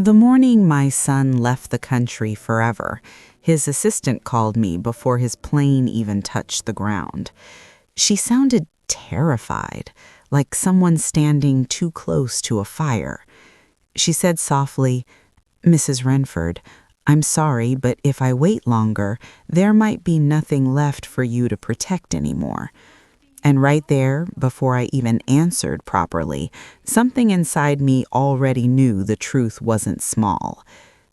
The morning my son left the country forever, his assistant called me before his plane even touched the ground. She sounded terrified, like someone standing too close to a fire. She said softly, "Mrs. Renford, I'm sorry, but if I wait longer, there might be nothing left for you to protect anymore." And right there, before I even answered properly, something inside me already knew the truth wasn't small.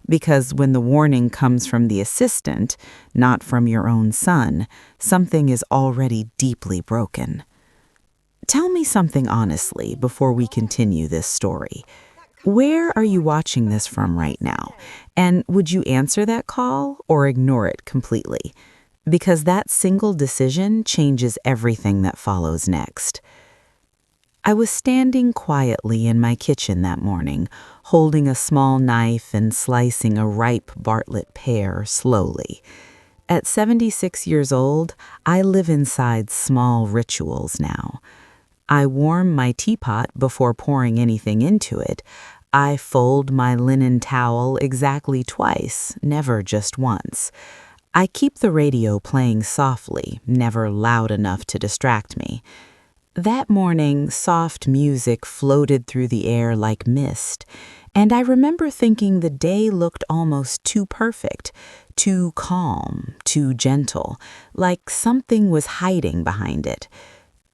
Because when the warning comes from the assistant, not from your own son, something is already deeply broken. Tell me something honestly before we continue this story. Where are you watching this from right now? And would you answer that call or ignore it completely? Because that single decision changes everything that follows next. I was standing quietly in my kitchen that morning, holding a small knife and slicing a ripe Bartlett pear slowly. At 76 years old, I live inside small rituals now. I warm my teapot before pouring anything into it. I fold my linen towel exactly twice, never just once. I keep the radio playing softly, never loud enough to distract me. That morning, soft music floated through the air like mist, and I remember thinking the day looked almost too perfect, too calm, too gentle, like something was hiding behind it.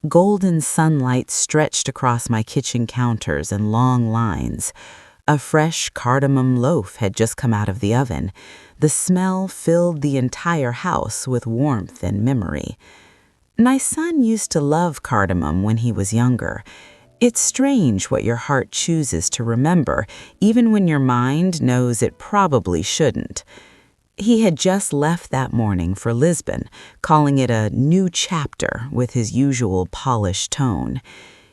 Golden sunlight stretched across my kitchen counters in long lines. A fresh cardamom loaf had just come out of the oven. The smell filled the entire house with warmth and memory. My son used to love cardamom when he was younger. It's strange what your heart chooses to remember, even when your mind knows it probably shouldn't. He had just left that morning for Lisbon, calling it a new chapter with his usual polished tone.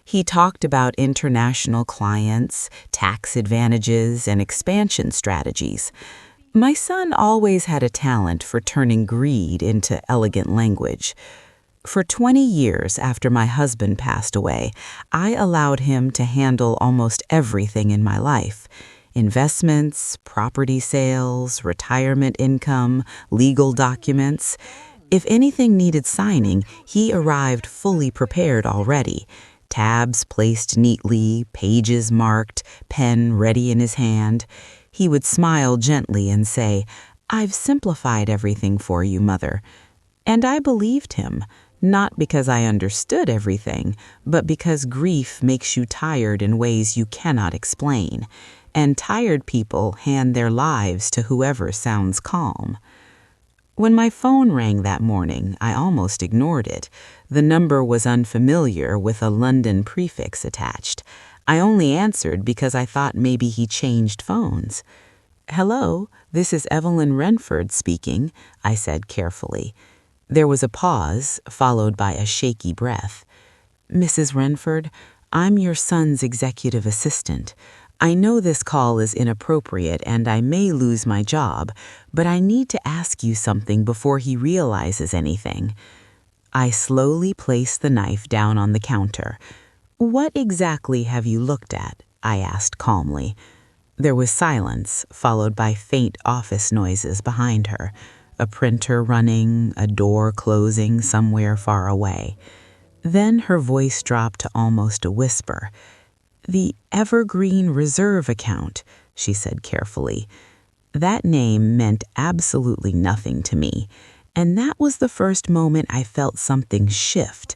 He talked about international clients, tax advantages, and expansion strategies. My son always had a talent for turning greed into elegant language. For 20 years after my husband passed away, I allowed him to handle almost everything in my life: investments, property sales, retirement income, legal documents. If anything needed signing, he arrived fully prepared already. Tabs placed neatly, pages marked, pen ready in his hand. He would smile gently and say, "I've simplified everything for you, Mother." And I believed him, not because I understood everything, but because grief makes you tired in ways you cannot explain, and tired people hand their lives to whoever sounds calm. When my phone rang that morning, I almost ignored it. The number was unfamiliar with a London prefix attached. I only answered because I thought maybe he changed phones. "Hello, this is Evelyn Renford speaking," I said carefully. There was a pause, followed by a shaky breath. "Mrs. Renford, I'm your son's executive assistant. I know this call is inappropriate and I may lose my job, but I need to ask you something before he realizes anything." I slowly placed the knife down on the counter. "What exactly have you looked at?" I asked calmly. There was silence, followed by faint office noises behind her. A printer running, a door closing somewhere far away. Then her voice dropped to almost a whisper. "The Evergreen Reserve account," she said carefully. That name meant absolutely nothing to me, and that was the first moment I felt something shift,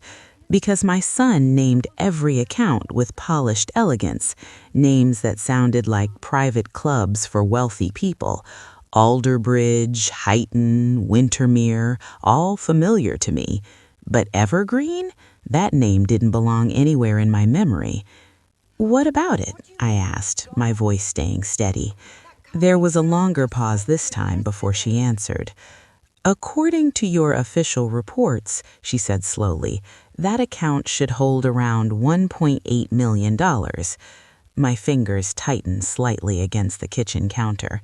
because my son named every account with polished elegance, names that sounded like private clubs for wealthy people. Alderbridge, Highton, Wintermere, all familiar to me. But Evergreen? That name didn't belong anywhere in my memory. "What about it?" I asked, my voice staying steady. There was a longer pause this time before she answered. "According to your official reports," she said slowly, "that account should hold around $1.8 million. My fingers tightened slightly against the kitchen counter.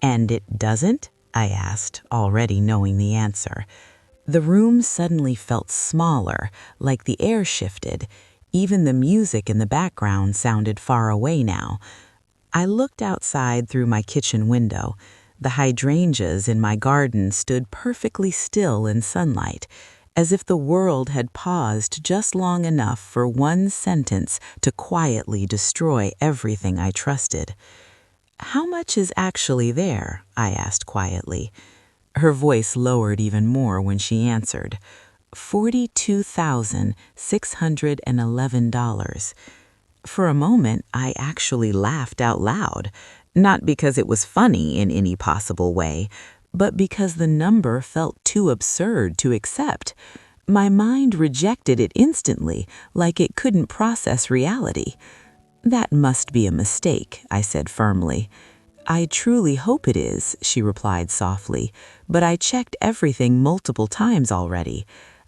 "And it doesn't?" I asked, already knowing the answer. The room suddenly felt smaller, like the air shifted. Even the music in the background sounded far away now. I looked outside through my kitchen window. The hydrangeas in my garden stood perfectly still in sunlight, as if the world had paused just long enough for one sentence to quietly destroy everything I trusted. "How much is actually there?" I asked quietly. Her voice lowered even more when she answered. $42,611. For a moment, I actually laughed out loud, not because it was funny in any possible way, but because the number felt too absurd to accept. My mind rejected it instantly, like it couldn't process reality. "That must be a mistake," I said firmly. "I truly hope it is," she replied softly, "but I checked everything multiple times already.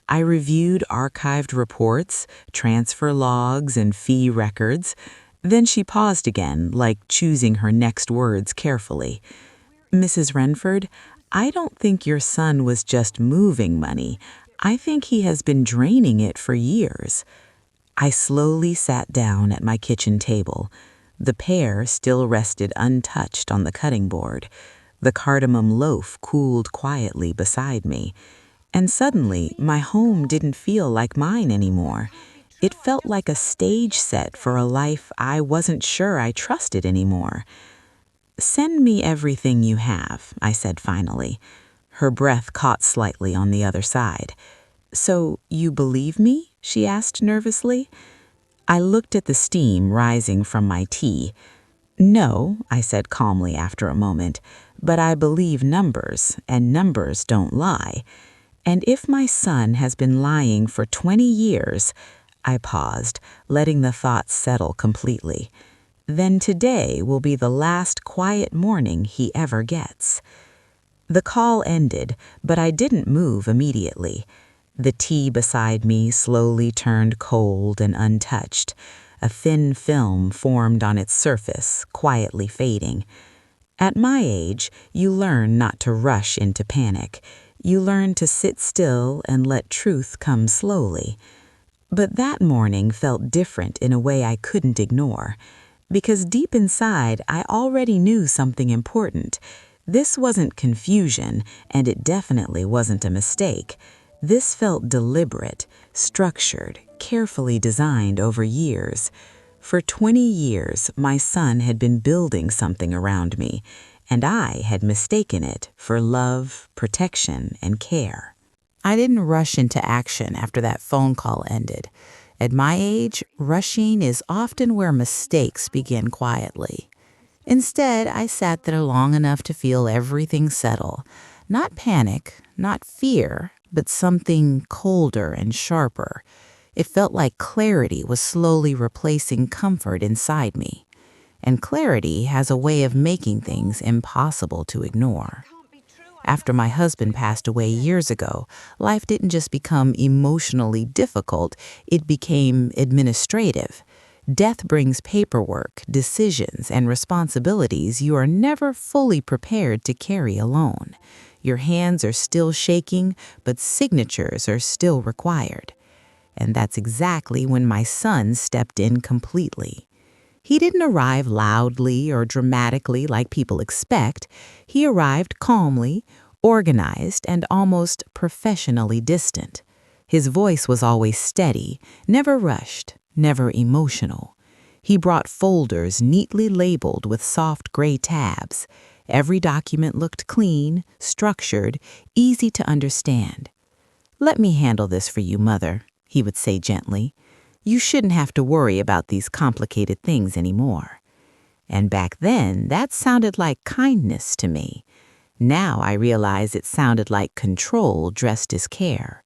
I reviewed archived reports, transfer logs, and fee records." Then she paused again, like choosing her next words carefully. "Mrs. Renford, I don't think your son was just moving money. I think he has been draining it for years." I slowly sat down at my kitchen table. The pear still rested untouched on the cutting board. The cardamom loaf cooled quietly beside me. And suddenly, my home didn't feel like mine anymore. It felt like a stage set for a life I wasn't sure I trusted anymore. "Send me everything you have," I said finally. Her breath caught slightly on the other side. "So you believe me?" she asked nervously. I looked at the steam rising from my tea. "No," I said calmly after a moment, "but I believe numbers, and numbers don't lie. And if my son has been lying for 20 years, I paused, letting the thoughts settle completely, "then today will be the last quiet morning he ever gets." The call ended, but I didn't move immediately. The tea beside me slowly turned cold and untouched. A thin film formed on its surface, quietly fading. At my age, you learn not to rush into panic. You learn to sit still and let truth come slowly. But that morning felt different in a way I couldn't ignore. Because deep inside, I already knew something important. This wasn't confusion, and it definitely wasn't a mistake. This felt deliberate, structured, carefully designed over years. For 20 years, my son had been building something around me, and I had mistaken it for love, protection, and care. I didn't rush into action after that phone call ended. At my age, rushing is often where mistakes begin quietly. Instead, I sat there long enough to feel everything settle. Not panic, not fear, but something colder and sharper. It felt like clarity was slowly replacing comfort inside me. And clarity has a way of making things impossible to ignore. After my husband passed away years ago, life didn't just become emotionally difficult, it became administrative. Death brings paperwork, decisions, and responsibilities you are never fully prepared to carry alone. Your hands are still shaking, but signatures are still required. And that's exactly when my son stepped in completely. He didn't arrive loudly or dramatically like people expect. He arrived calmly, organized, and almost professionally distant. His voice was always steady, never rushed, never emotional. He brought folders neatly labeled with soft gray tabs. Every document looked clean, structured, easy to understand. "Let me handle this for you, Mother," he would say gently. "You shouldn't have to worry about these complicated things anymore." And back then, that sounded like kindness to me. Now I realize it sounded like control dressed as care.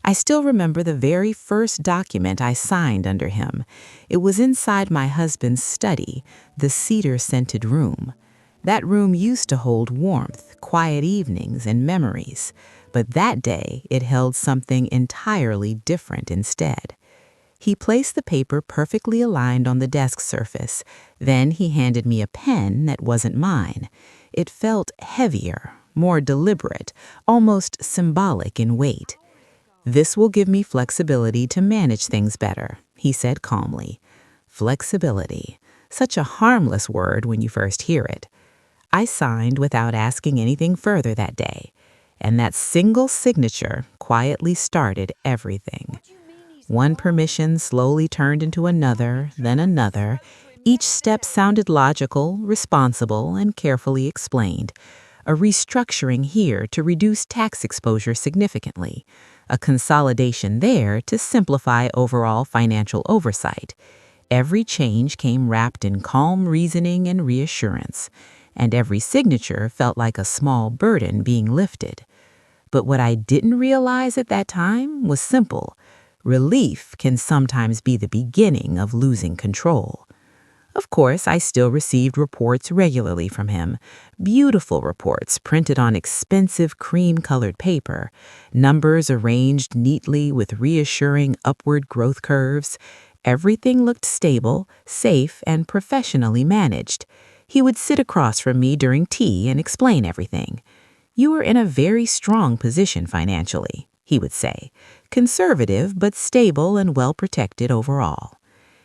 I still remember the very first document I signed under him. It was inside my husband's study, the cedar-scented room. That room used to hold warmth, quiet evenings, and memories. But that day, it held something entirely different instead. He placed the paper perfectly aligned on the desk surface. Then he handed me a pen that wasn't mine. It felt heavier, more deliberate, almost symbolic in weight. "This will give me flexibility to manage things better," he said calmly. Flexibility. Such a harmless word when you first hear it. I signed without asking anything further that day, and that single signature quietly started everything. One permission slowly turned into another, then another. Each step sounded logical, responsible, and carefully explained. A restructuring here to reduce tax exposure significantly. A consolidation there to simplify overall financial oversight. Every change came wrapped in calm reasoning and reassurance, and every signature felt like a small burden being lifted. But what I didn't realize at that time was simple. Relief can sometimes be the beginning of losing control. Of course, I still received reports regularly from him. Beautiful reports printed on expensive cream-colored paper, numbers arranged neatly with reassuring upward growth curves. Everything looked stable, safe, and professionally managed. He would sit across from me during tea and explain everything. "You are in a very strong position financially," he would say. "Conservative, but stable and well-protected overall."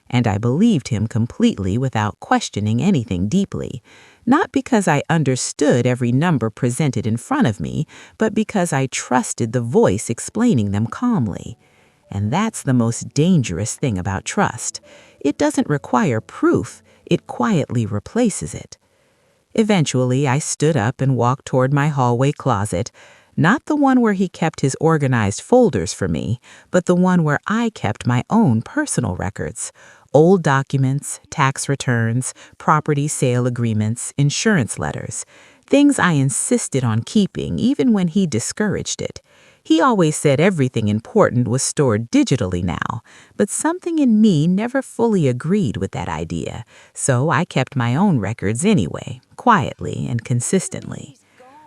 And I believed him completely without questioning anything deeply, not because I understood every number presented in front of me, but because I trusted the voice explaining them calmly. And that's the most dangerous thing about trust. It doesn't require proof, it quietly replaces it. Eventually, I stood up and walked toward my hallway closet, not the one where he kept his organized folders for me, but the one where I kept my own personal records. Old documents, tax returns, property sale agreements, insurance letters. Things I insisted on keeping even when he discouraged it. He always said everything important was stored digitally now, but something in me never fully agreed with that idea, so I kept my own records anyway, quietly and consistently.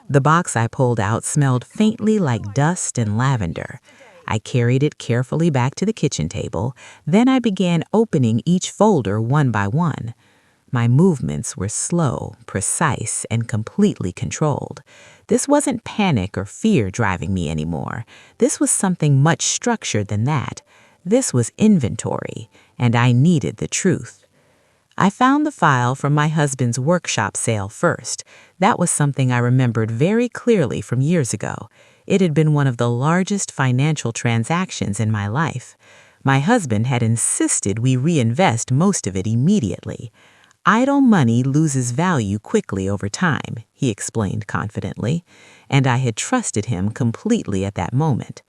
The box I pulled out smelled faintly like dust and lavender. I carried it carefully back to the kitchen table, then I began opening each folder one by one. My movements were slow, precise, and completely controlled. This wasn't panic or fear driving me anymore. This was something much structured than that. This was inventory, and I needed the truth. I found the file from my husband's workshop sale first. That was something I remembered very clearly from years ago. It had been one of the largest financial transactions in my life. My husband had insisted we reinvest most of it immediately. "Idle money loses value quickly over time," he explained confidently, and I had trusted him completely at that moment.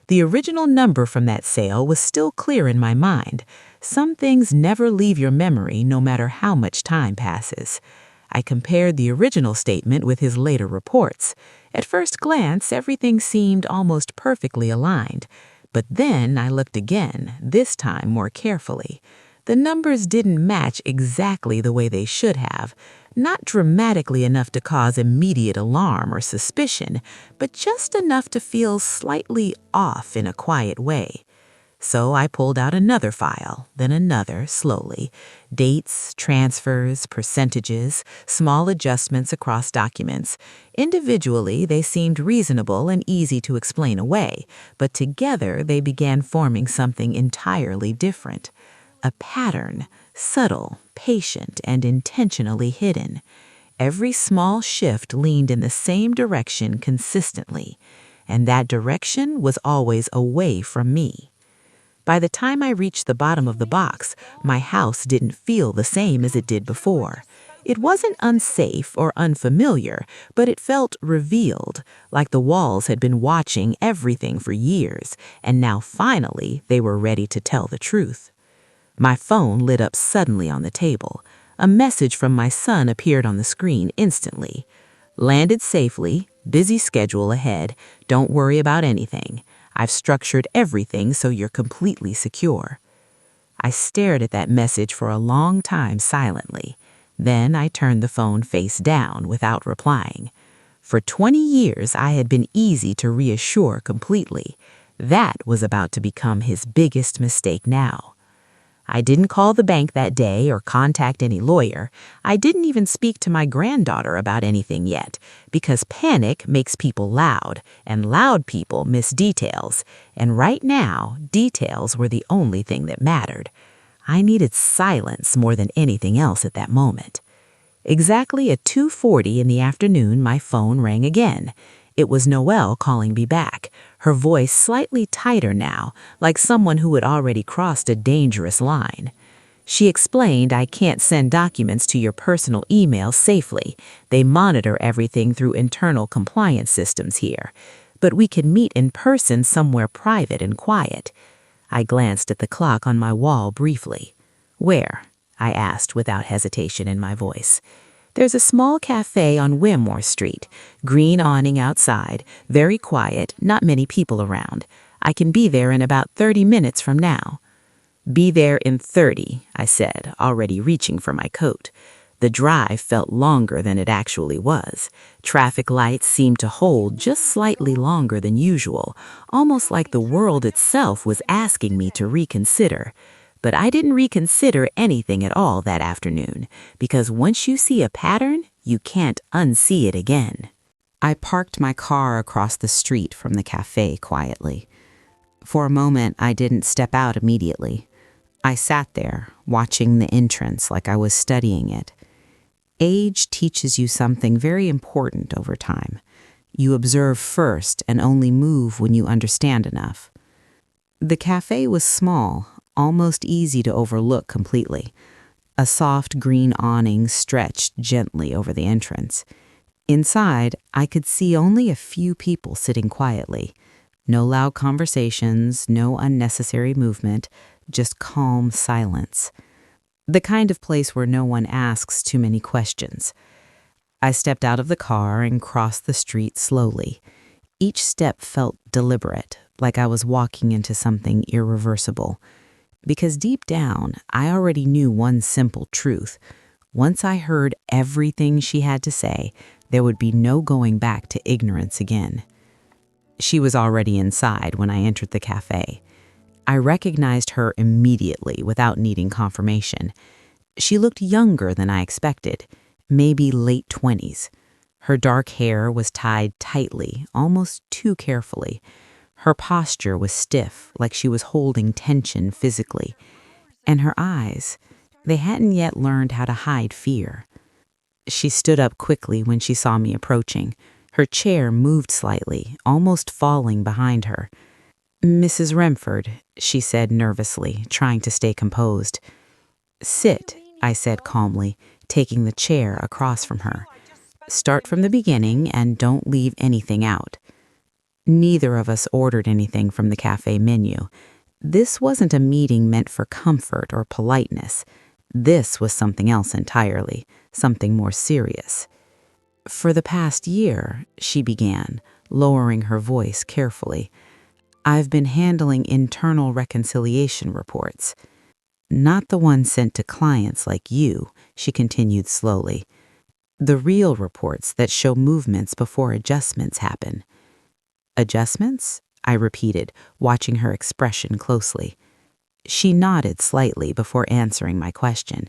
The original number from that sale was still clear in my mind. Some things never leave your memory no matter how much time passes. I compared the original statement with his later reports. At first glance, everything seemed almost perfectly aligned. But then I looked again, this time more carefully. The numbers didn't match exactly the way they should have, not dramatically enough to cause immediate alarm or suspicion, but just enough to feel slightly off in a quiet way. So I pulled out another file, then another, slowly. Dates, transfers, percentages, small adjustments across documents. Individually, they seemed reasonable and easy to explain away, but together they began forming something entirely different. A pattern, subtle, patient, and intentionally hidden. Every small shift leaned in the same direction consistently, and that direction was always away from me. By the time I reached the bottom of the box, my house didn't feel the same as it did before. It wasn't unsafe or unfamiliar, but it felt revealed, like the walls had been watching everything for years, and now finally they were ready to tell the truth. My phone lit up suddenly on the table. A message from my son appeared on the screen instantly. "Landed safely, busy schedule ahead, don't worry about anything. I've structured everything so you're completely secure." I stared at that message for a long time silently. Then I turned the phone face down without replying. For 20 years, I had been easy to reassure completely. That was about to become his biggest mistake now. I didn't call the bank that day or contact any lawyer. I didn't even speak to my granddaughter about anything yet, because panic makes people loud, and loud people miss details. And right now, details were the only thing that mattered. I needed silence more than anything else at that moment. Exactly at 2:40 in the afternoon, my phone rang again. It was Noelle calling me back, her voice slightly tighter now, like someone who had already crossed a dangerous line. She explained I can't send documents to your personal email safely. They monitor everything through internal compliance systems here. But we can meet in person somewhere private and quiet. I glanced at the clock on my wall briefly. Where? I asked without hesitation in my voice. There's a small cafe on Wimore Street, green awning outside, very quiet, not many people around. I can be there in about 30 minutes from now. Be there in 30, I said, already reaching for my coat. The drive felt longer than it actually was. Traffic lights seemed to hold just slightly longer than usual, almost like the world itself was asking me to reconsider. But I didn't reconsider anything at all that afternoon, because once you see a pattern, you can't unsee it again. I parked my car across the street from the cafe quietly. For a moment, I didn't step out immediately. I sat there, watching the entrance like I was studying it. Age teaches you something very important over time. You observe first and only move when you understand enough. The cafe was small, almost easy to overlook completely. A soft green awning stretched gently over the entrance. Inside, I could see only a few people sitting quietly. No loud conversations, no unnecessary movement, just calm silence. The kind of place where no one asks too many questions. I stepped out of the car and crossed the street slowly. Each step felt deliberate, like I was walking into something irreversible. Because deep down, I already knew one simple truth. Once I heard everything she had to say, there would be no going back to ignorance again. She was already inside when I entered the cafe. I recognized her immediately without needing confirmation. She looked younger than I expected, maybe late 20s. Her dark hair was tied tightly, almost too carefully. Her posture was stiff, like she was holding tension physically. And her eyes, they hadn't yet learned how to hide fear. She stood up quickly when she saw me approaching. Her chair moved slightly, almost falling behind her. "Mrs. Remford," she said nervously, trying to stay composed. "Sit," I said calmly, taking the chair across from her. "Start from the beginning and don't leave anything out." Neither of us ordered anything from the cafe menu. This wasn't a meeting meant for comfort or politeness. This was something else entirely, something more serious. "For the past year," she began, lowering her voice carefully, "I've been handling internal reconciliation reports. Not the ones sent to clients like you," she continued slowly. "The real reports that show movements before adjustments happen." "Adjustments?" I repeated, watching her expression closely. She nodded slightly before answering my question.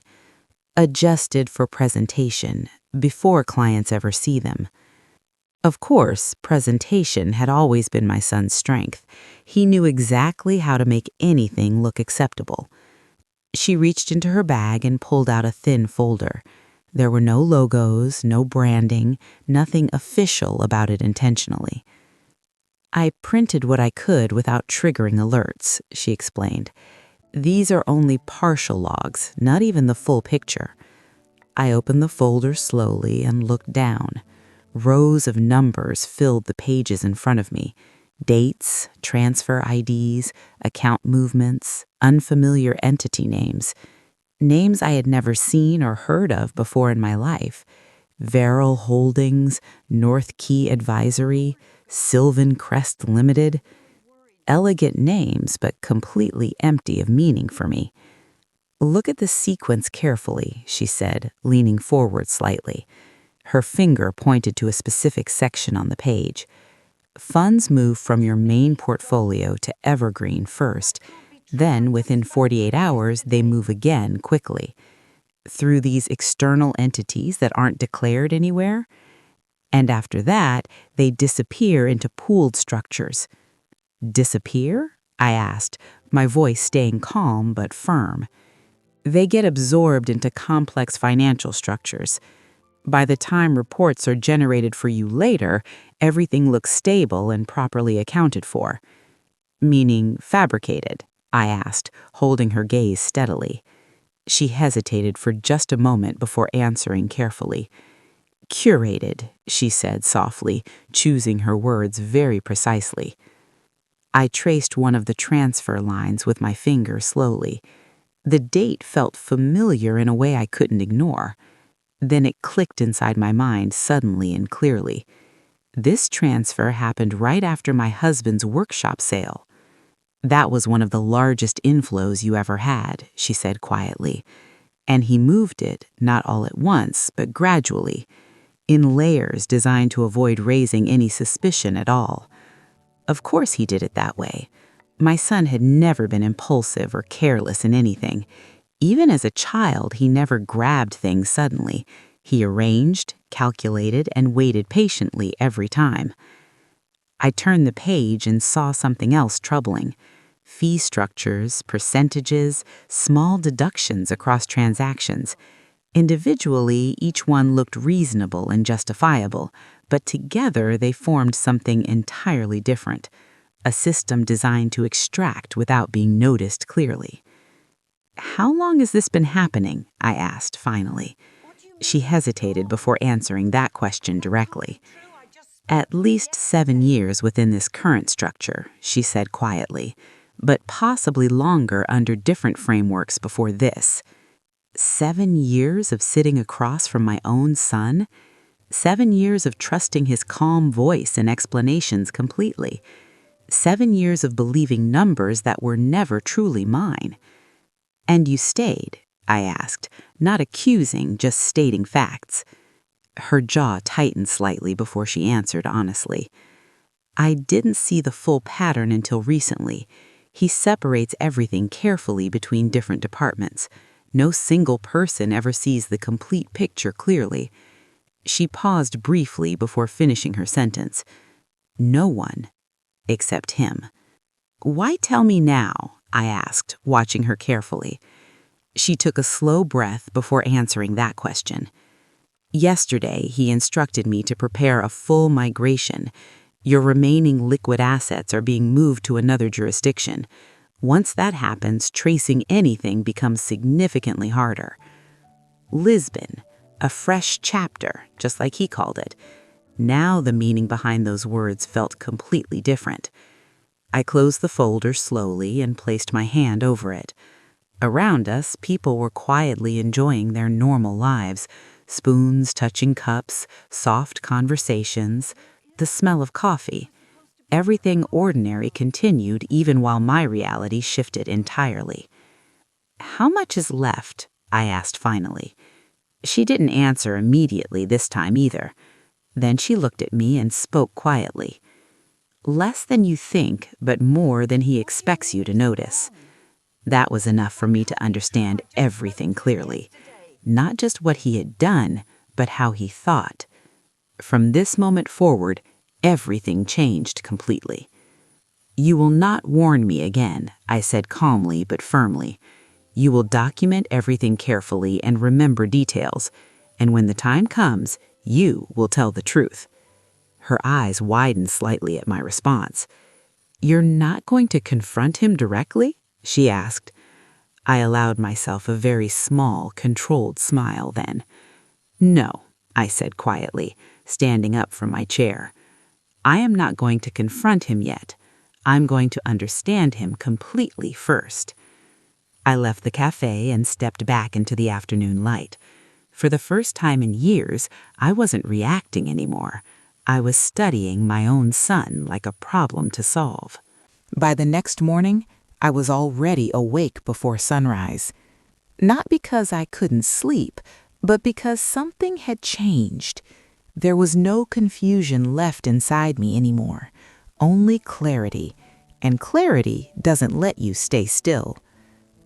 "Adjusted for presentation, before clients ever see them." Of course, presentation had always been my son's strength. He knew exactly how to make anything look acceptable. She reached into her bag and pulled out a thin folder. There were no logos, no branding, nothing official about it intentionally. "I printed what I could without triggering alerts," she explained. "These are only partial logs, not even the full picture." I opened the folder slowly and looked down. Rows of numbers filled the pages in front of me. Dates, transfer IDs, account movements, unfamiliar entity names. Names I had never seen or heard of before in my life. Verrill Holdings, North Key Advisory, Sylvan Crest Limited. Elegant names, but completely empty of meaning for me. "Look at the sequence carefully," she said, leaning forward slightly. Her finger pointed to a specific section on the page. "Funds move from your main portfolio to Evergreen first. Then, within 48 hours, they move again quickly. Through these external entities that aren't declared anywhere. And after that, they disappear into pooled structures." "Disappear?" I asked, my voice staying calm but firm. They get absorbed into complex financial structures. By the time reports are generated for you later, everything looks stable and properly accounted for. Meaning fabricated? I asked, holding her gaze steadily. She hesitated for just a moment before answering carefully. Curated, she said softly, choosing her words very precisely. I traced one of the transfer lines with my finger slowly. The date felt familiar in a way I couldn't ignore. Then it clicked inside my mind suddenly and clearly. This transfer happened right after my husband's workshop sale. That was one of the largest inflows you ever had, she said quietly. And he moved it, not all at once, but gradually, in layers designed to avoid raising any suspicion at all. Of course he did it that way. My son had never been impulsive or careless in anything. Even as a child, he never grabbed things suddenly. He arranged, calculated, and waited patiently every time. I turned the page and saw something else troubling. Fee structures, percentages, small deductions across transactions. Individually, each one looked reasonable and justifiable, but together they formed something entirely different, a system designed to extract without being noticed clearly. How long has this been happening? I asked finally. She hesitated before answering that question directly. At least 7 years within this current structure, she said quietly, but possibly longer under different frameworks before this. 7 years of sitting across from my own son? 7 years of trusting his calm voice and explanations completely. 7 years of believing numbers that were never truly mine. And you stayed, I asked, not accusing, just stating facts. Her jaw tightened slightly before she answered honestly. I didn't see the full pattern until recently. He separates everything carefully between different departments. No single person ever sees the complete picture clearly. She paused briefly before finishing her sentence. No one, except him. Why tell me now? I asked, watching her carefully. She took a slow breath before answering that question. Yesterday, he instructed me to prepare a full migration. Your remaining liquid assets are being moved to another jurisdiction. Once that happens, tracing anything becomes significantly harder. Lisbon, a fresh chapter, just like he called it. Now the meaning behind those words felt completely different. I closed the folder slowly and placed my hand over it. Around us, people were quietly enjoying their normal lives, spoons touching cups, soft conversations, the smell of coffee. Everything ordinary continued even while my reality shifted entirely. How much is left? I asked finally. She didn't answer immediately this time either. Then she looked at me and spoke quietly. Less than you think, but more than he expects you to notice. That was enough for me to understand everything clearly. Not just what he had done, but how he thought. From this moment forward, everything changed completely. You will not warn me again, I said calmly but firmly. You will document everything carefully and remember details, and when the time comes, you will tell the truth. Her eyes widened slightly at my response. You're not going to confront him directly? She asked. I allowed myself a very small, controlled smile then. No, I said quietly, standing up from my chair. I am not going to confront him yet. I'm going to understand him completely first. I left the cafe and stepped back into the afternoon light. For the first time in years, I wasn't reacting anymore. I was studying my own son like a problem to solve. By the next morning, I was already awake before sunrise. Not because I couldn't sleep, but because something had changed. There was no confusion left inside me anymore, only clarity, and clarity doesn't let you stay still.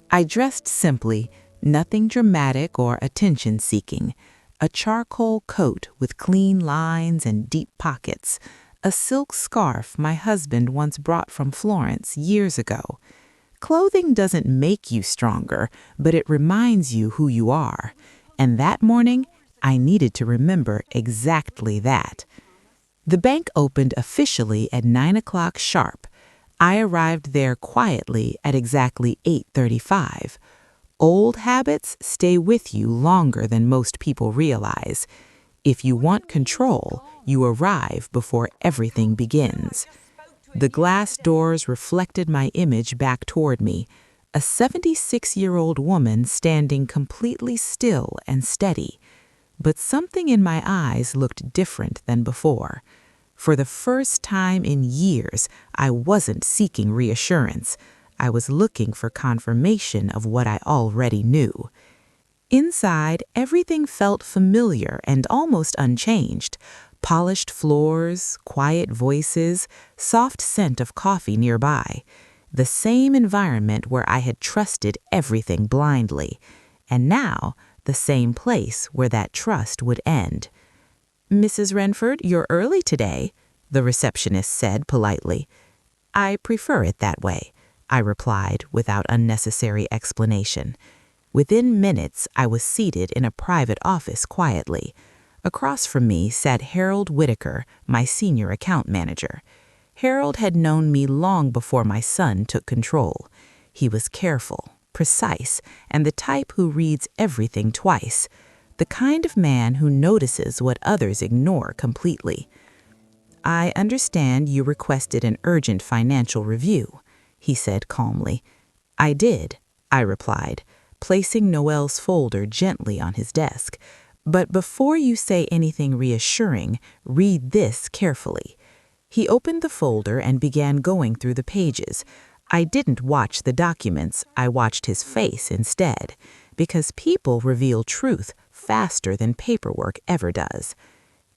I dressed simply, nothing dramatic or attention-seeking. A charcoal coat with clean lines and deep pockets, a silk scarf my husband once brought from Florence years ago. Clothing doesn't make you stronger, but it reminds you who you are. And that morning, I needed to remember exactly that. The bank opened officially at 9 o'clock sharp. I arrived there quietly at exactly 8:35. Old habits stay with you longer than most people realize. If you want control, you arrive before everything begins. The glass doors reflected my image back toward me, a 76-year-old woman standing completely still and steady. But something in my eyes looked different than before. For the first time in years, I wasn't seeking reassurance. I was looking for confirmation of what I already knew. Inside, everything felt familiar and almost unchanged. Polished floors, quiet voices, soft scent of coffee nearby. The same environment where I had trusted everything blindly. And now, the same place where that trust would end. "Mrs. Renford, you're early today," the receptionist said politely. "I prefer it that way," I replied without unnecessary explanation. Within minutes, I was seated in a private office quietly. Across from me sat Harold Whitaker, my senior account manager. Harold had known me long before my son took control. He was careful, precise, and the type who reads everything twice. The kind of man who notices what others ignore completely. "I understand you requested an urgent financial review," he said calmly. "I did," I replied, placing Noel's folder gently on his desk. "But before you say anything reassuring, read this carefully." He opened the folder and began going through the pages. I didn't watch the documents, I watched his face instead, because people reveal truth faster than paperwork ever does.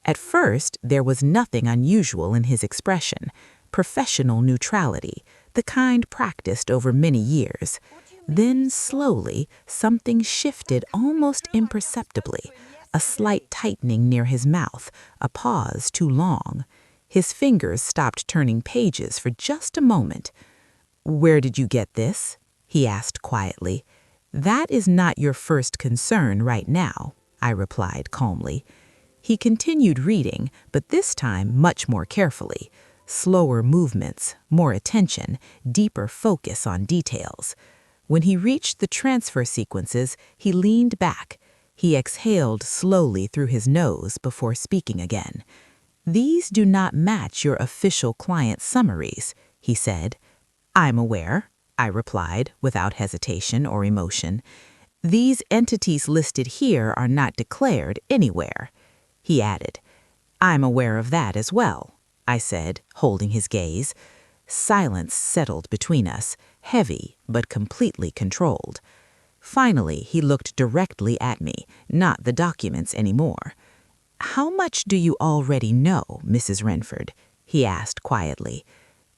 At first, there was nothing unusual in his expression, professional neutrality, the kind practiced over many years. Then, slowly, something shifted almost imperceptibly, a slight tightening near his mouth, a pause too long. His fingers stopped turning pages for just a moment. "Where did you get this?" he asked quietly. "That is not your first concern right now," I replied calmly. He continued reading, but this time much more carefully. Slower movements, more attention, deeper focus on details. When he reached the transfer sequences, he leaned back. He exhaled slowly through his nose before speaking again. "These do not match your official client summaries," he said. "I'm aware," I replied without hesitation or emotion. "These entities listed here are not declared anywhere." He added, "I'm aware of that as well," I said, holding his gaze. Silence settled between us, heavy but completely controlled. Finally, he looked directly at me, not the documents anymore. "How much do you already know, Mrs. Renford?" he asked quietly.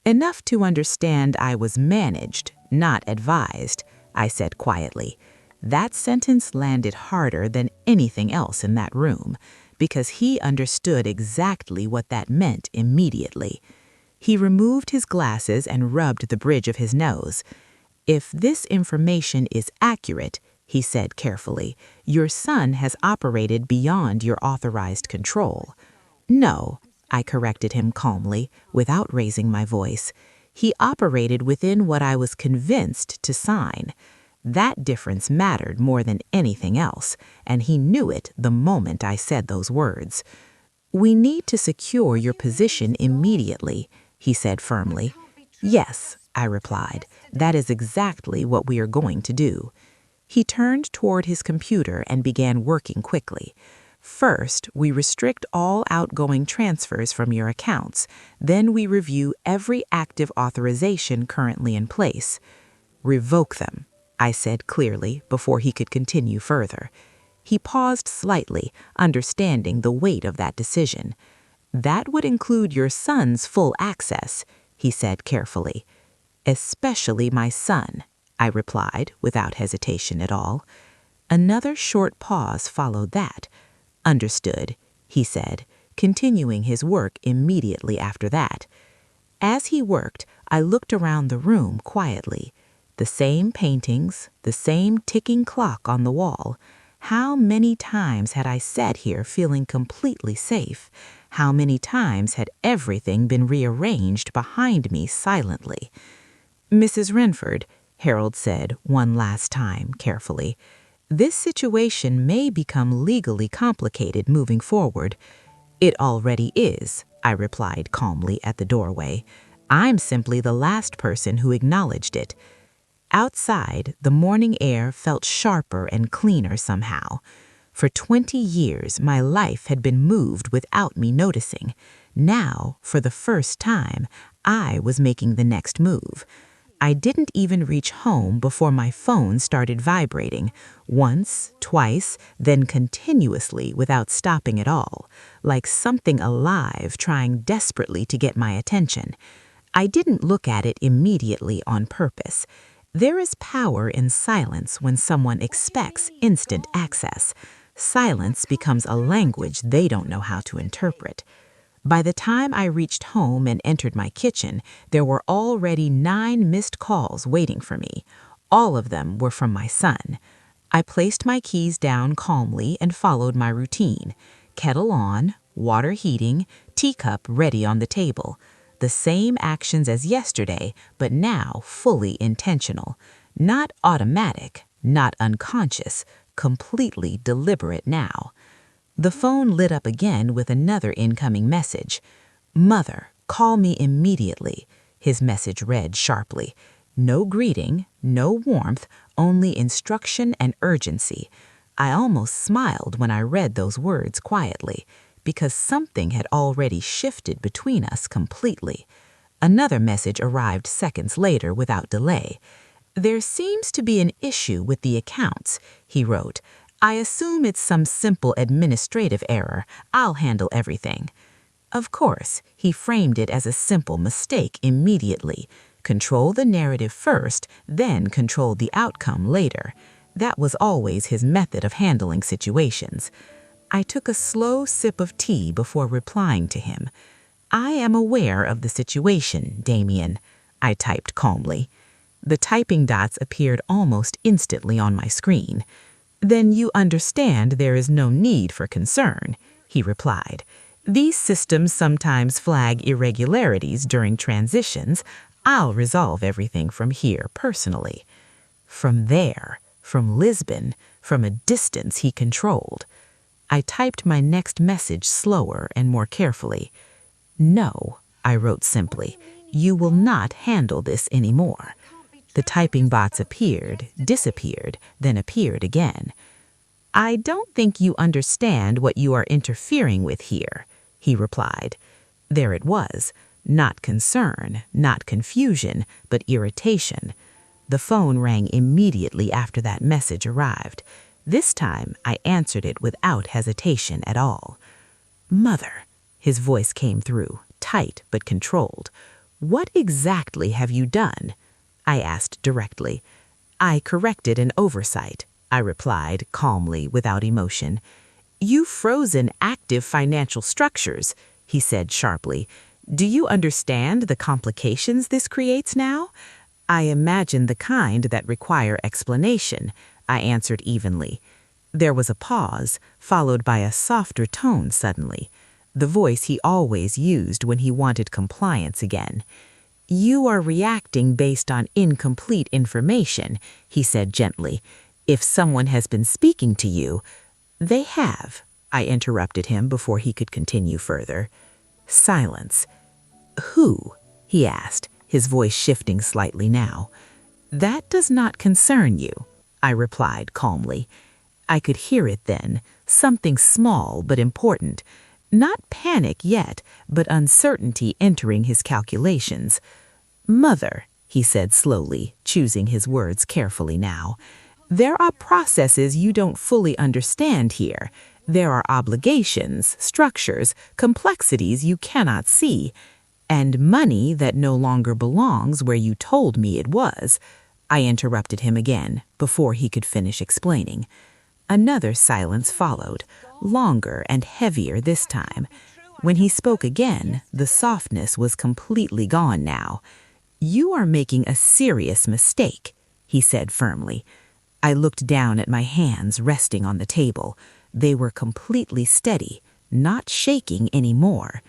"Enough to understand I was managed, not advised," I said quietly. That sentence landed harder than anything else in that room, because he understood exactly what that meant immediately. He removed his glasses and rubbed the bridge of his nose. "If this information is accurate," he said carefully, "your son has operated beyond your authorized control." "No," I corrected him calmly, without raising my voice. "He operated within what I was convinced to sign." That difference mattered more than anything else, and he knew it the moment I said those words. "We need to secure your position immediately," he said firmly. "Yes," I replied, "that is exactly what we are going to do." He turned toward his computer and began working quickly. "First, we restrict all outgoing transfers from your accounts. Then we review every active authorization currently in place. Revoke them," I said clearly before he could continue further. He paused slightly, understanding the weight of that decision. "That would include your son's full access," he said carefully. "Especially my son," I replied without hesitation at all. Another short pause followed that. "Understood," he said, continuing his work immediately after that. As he worked, I looked around the room quietly. The The same paintings, the same ticking clock on the wall. How many times had I sat here feeling completely safe? How many times had everything been rearranged behind me silently? "Mrs. Renford," Harold said one last time carefully, "this situation may become legally complicated moving forward." "It already is," I replied calmly at the doorway. "I'm simply the last person who acknowledged it." Outside, the morning air felt sharper and cleaner somehow. For 20 years, my life had been moved without me noticing. Now, for the first time, I was making the next move. I didn't even reach home before my phone started vibrating, once, twice, then continuously without stopping at all, like something alive trying desperately to get my attention. I didn't look at it immediately on purpose. There is power in silence when someone expects instant access. Silence becomes a language they don't know how to interpret. By the time I reached home and entered my kitchen, there were already 9 missed calls waiting for me. All of them were from my son. I placed my keys down calmly and followed my routine. Kettle on, water heating, teacup ready on the table. The same actions as yesterday, but now fully intentional. Not automatic, not unconscious, completely deliberate now. The phone lit up again with another incoming message. "Mother, call me immediately," his message read sharply. No greeting, no warmth, only instruction and urgency. I almost smiled when I read those words quietly, because something had already shifted between us completely. Another message arrived seconds later without delay. "There seems to be an issue with the accounts," he wrote. "I assume it's some simple administrative error. I'll handle everything." Of course, he framed it as a simple mistake immediately. Control the narrative first, then control the outcome later. That was always his method of handling situations. I took a slow sip of tea before replying to him. "I am aware of the situation, Damien," I typed calmly. The typing dots appeared almost instantly on my screen. "Then you understand there is no need for concern," he replied. "These systems sometimes flag irregularities during transitions. I'll resolve everything from here personally." From there, from Lisbon, from a distance he controlled. I typed my next message slower and more carefully. "No," I wrote simply, "you will not handle this anymore." The typing bots appeared, disappeared, then appeared again. "I don't think you understand what you are interfering with here," he replied. There it was, not concern, not confusion, but irritation. The phone rang immediately after that message arrived. This time, I answered it without hesitation at all. "Mother," his voice came through, tight but controlled. "What exactly have you done?" I asked directly. "I corrected an oversight," I replied calmly without emotion. "You've frozen active financial structures," he said sharply. "Do you understand the complications this creates now?" "I imagine the kind that require explanation," I answered evenly. There was a pause, followed by a softer tone suddenly, the voice he always used when he wanted compliance again. "You are reacting based on incomplete information," he said gently. "If someone has been speaking to you—" "They have," I interrupted him before he could continue further. Silence. "Who?" he asked, his voice shifting slightly now. "That does not concern you," I replied calmly. I could hear it then, something small but important. Not panic yet, but uncertainty entering his calculations. "Mother," he said slowly, choosing his words carefully now, "there are processes you don't fully understand here. There are obligations, structures, complexities you cannot see, and money that no longer belongs where you told me it was." I interrupted him again before he could finish explaining. Another silence followed, longer and heavier this time. When he spoke again, the softness was completely gone now. "You are making a serious mistake," he said firmly. I looked down at my hands resting on the table. They were completely steady, not shaking anymore.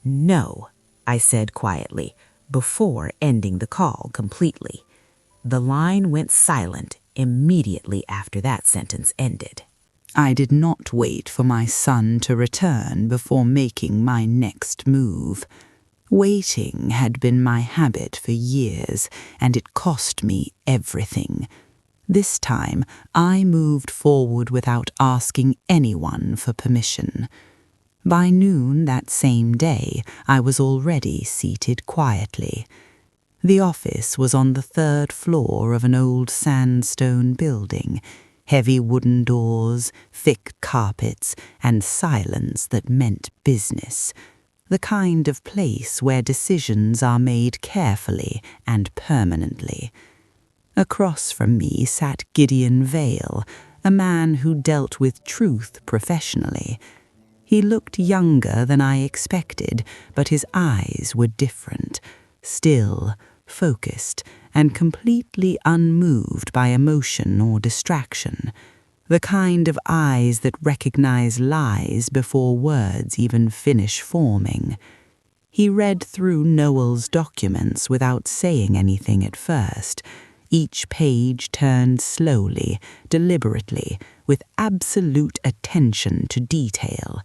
No, I said quietly, before ending the call completely. The line went silent immediately after that sentence ended. I did not wait for my son to return before making my next move. Waiting had been my habit for years, and it cost me everything. This time, I moved forward without asking anyone for permission. By noon that same day, I was already seated quietly. The office was on the 3rd floor of an old sandstone building. Heavy wooden doors, thick carpets, and silence that meant business. The kind of place where decisions are made carefully and permanently. Across from me sat Gideon Vale, a man who dealt with truth professionally. He looked younger than I expected, but his eyes were different, still, focused, and completely unmoved by emotion or distraction. The kind of eyes that recognize lies before words even finish forming. He read through Noel's documents without saying anything at first. Each page turned slowly, deliberately, with absolute attention to detail.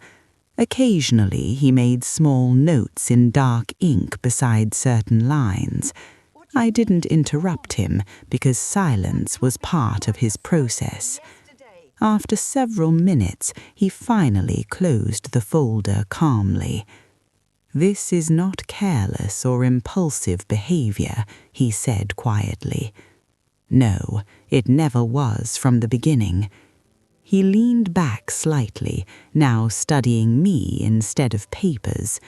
Occasionally he made small notes in dark ink beside certain lines. I didn't interrupt him because silence was part of his process. After several minutes, he finally closed the folder calmly. "This is not careless or impulsive behavior," he said quietly. "No, it never was from the beginning." He leaned back slightly, now studying me instead of papers.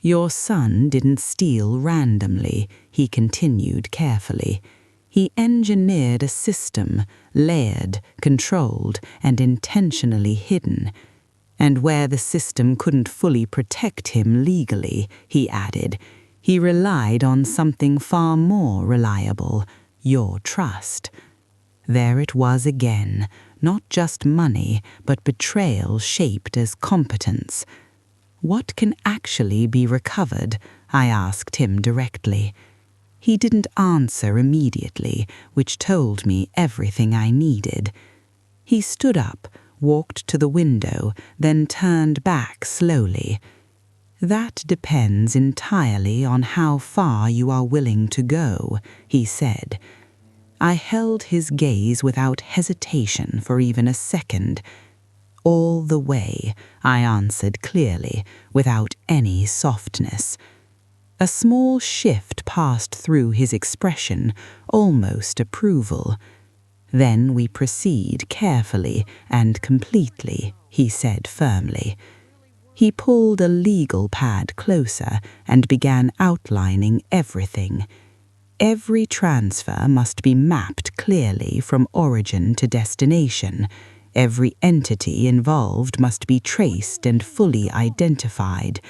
"Your son didn't steal randomly," he continued carefully. "He engineered a system, layered, controlled, and intentionally hidden. And where the system couldn't fully protect him legally," he added, "he relied on something far more reliable, your trust." There it was again, not just money, but betrayal shaped as competence. "What can actually be recovered?" I asked him directly. He didn't answer immediately, which told me everything I needed. He stood up, walked to the window, then turned back slowly. "That depends entirely on how far you are willing to go," he said. I held his gaze without hesitation for even a second. "All the way," I answered clearly, without any softness. A small shift passed through his expression, almost approval. "Then we proceed carefully and completely," he said firmly. He pulled a legal pad closer and began outlining everything. Every transfer must be mapped clearly from origin to destination. Every entity involved must be traced and fully identified.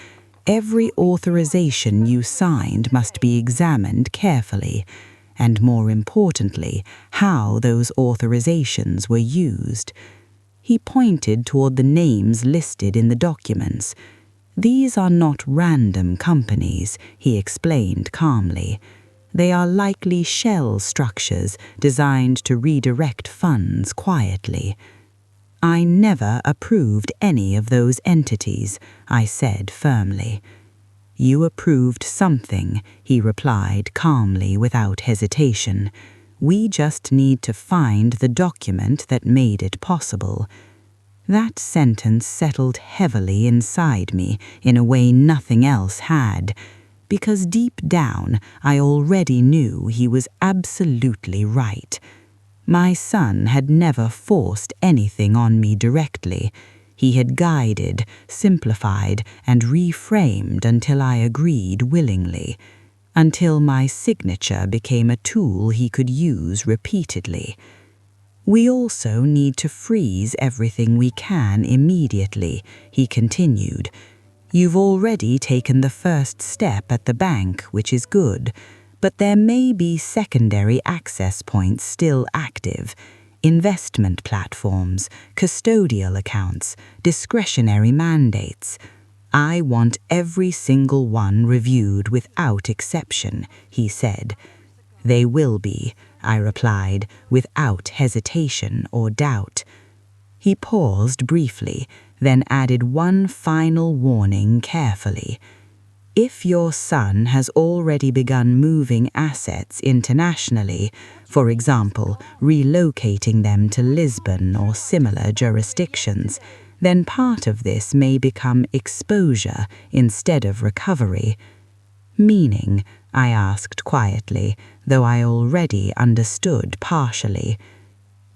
Every authorization you signed must be examined carefully. And more importantly, how those authorizations were used. He pointed toward the names listed in the documents. "These are not random companies," he explained calmly. "They are likely shell structures designed to redirect funds quietly." "I never approved any of those entities," I said firmly. "You approved something," he replied calmly without hesitation. "We just need to find the document that made it possible." That sentence settled heavily inside me in a way nothing else had, because deep down I already knew he was absolutely right. My son had never forced anything on me directly. He had guided, simplified, and reframed until I agreed willingly, until my signature became a tool he could use repeatedly. "We also need to freeze everything we can immediately," he continued. "You've already taken the first step at the bank, which is good, but there may be secondary access points still active. Investment platforms, custodial accounts, discretionary mandates. I want every single one reviewed without exception, he said. They will be, I replied, without hesitation or doubt. He paused briefly, then added one final warning carefully. If your son has already begun moving assets internationally, for example, relocating them to Lisbon or similar jurisdictions, then part of this may become exposure instead of recovery. Meaning, I asked quietly, though I already understood partially.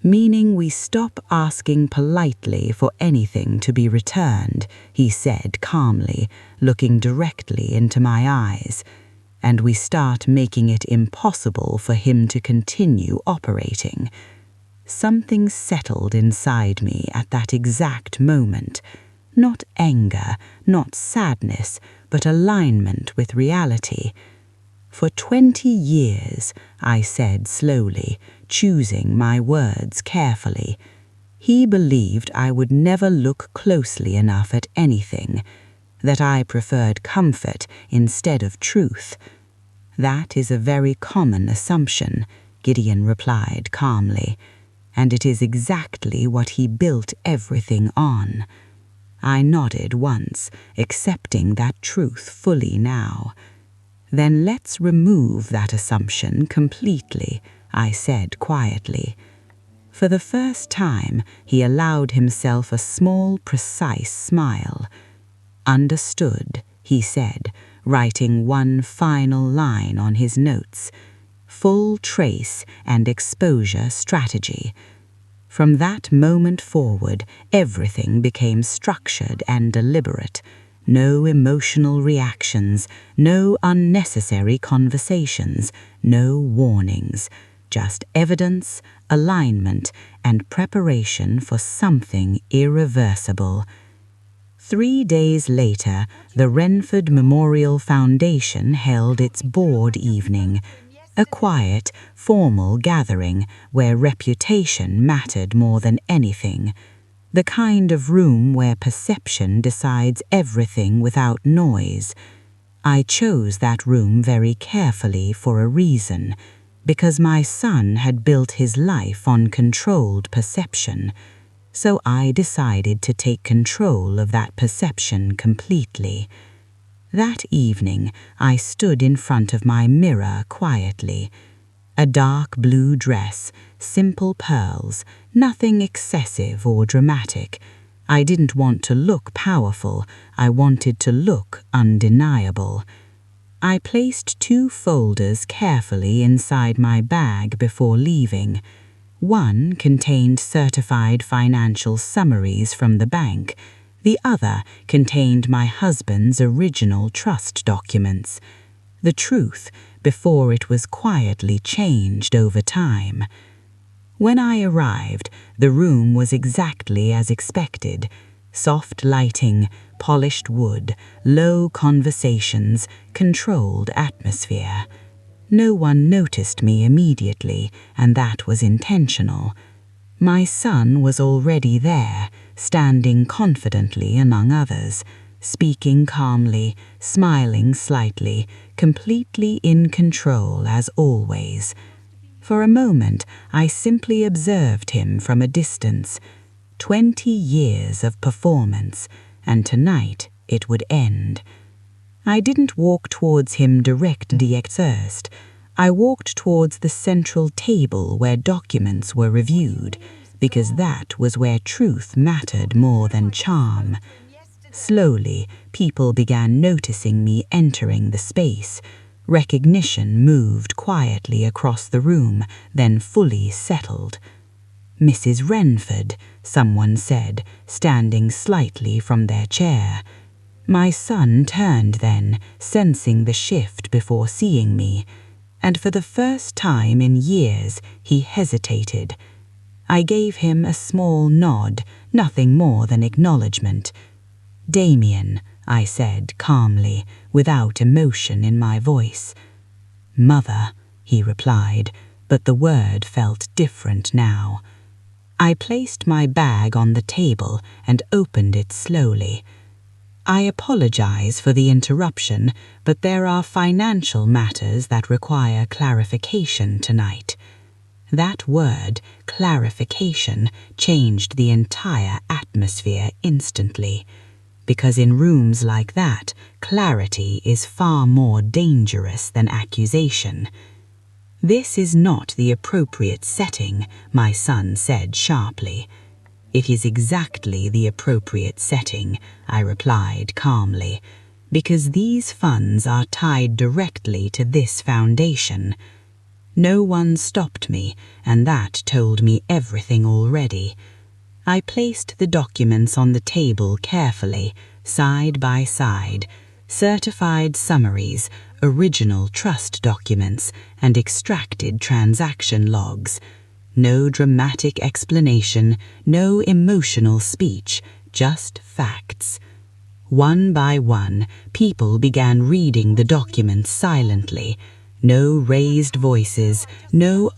Meaning we stop asking politely for anything to be returned, he said calmly, looking directly into my eyes, and we start making it impossible for him to continue operating. Something settled inside me at that exact moment. Not anger, not sadness, but alignment with reality. For 20 years, I said slowly, choosing my words carefully, he believed I would never look closely enough at anything, that I preferred comfort instead of truth. That is a very common assumption, Gideon replied calmly, and it is exactly what he built everything on. I nodded once, accepting that truth fully now. Then let's remove that assumption completely, I said quietly. For the first time, he allowed himself a small, precise smile. Understood, he said, writing one final line on his notes. Full trace and exposure strategy. From that moment forward, everything became structured and deliberate. No emotional reactions, no unnecessary conversations, no warnings, just evidence, alignment, and preparation for something irreversible. 3 days later, the Renford Memorial Foundation held its board evening, a quiet, formal gathering where reputation mattered more than anything. The kind of room where perception decides everything without noise. I chose that room very carefully for a reason, because my son had built his life on controlled perception, so I decided to take control of that perception completely. That evening, I stood in front of my mirror quietly. A dark blue dress, simple pearls, nothing excessive or dramatic. I didn't want to look powerful, I wanted to look undeniable. I placed 2 folders carefully inside my bag before leaving. One contained certified financial summaries from the bank. The other contained my husband's original trust documents. The truth, before it was quietly changed over time. When I arrived, the room was exactly as expected. Soft lighting, polished wood, low conversations, controlled atmosphere. No one noticed me immediately, and that was intentional. My son was already there, standing confidently among others, speaking calmly, smiling slightly, completely in control as always. For a moment, I simply observed him from a distance. 20 years of performance, and tonight it would end. I didn't walk towards him directly at first. I walked towards the central table where documents were reviewed, because that was where truth mattered more than charm. Slowly, people began noticing me entering the space. Recognition moved quietly across the room, then fully settled. "Mrs. Renford," someone said, standing slightly from their chair. My son turned then, sensing the shift before seeing me, and for the first time in years he hesitated. I gave him a small nod, nothing more than acknowledgement. "Damien," I said calmly, without emotion in my voice. "Mother," he replied, but the word felt different now. I placed my bag on the table and opened it slowly. "I apologize for the interruption, but there are financial matters that require clarification tonight." That word, clarification, changed the entire atmosphere instantly, because in rooms like that, clarity is far more dangerous than accusation. "This is not the appropriate setting," my son said sharply. "It is exactly the appropriate setting," I replied calmly, "because these funds are tied directly to this foundation." No one stopped me, and that told me everything already. I placed the documents on the table carefully, side by side, certified summaries, original trust documents, and extracted transaction logs. No dramatic explanation, no emotional speech, just facts. One by one, people began reading the documents silently. No raised voices, no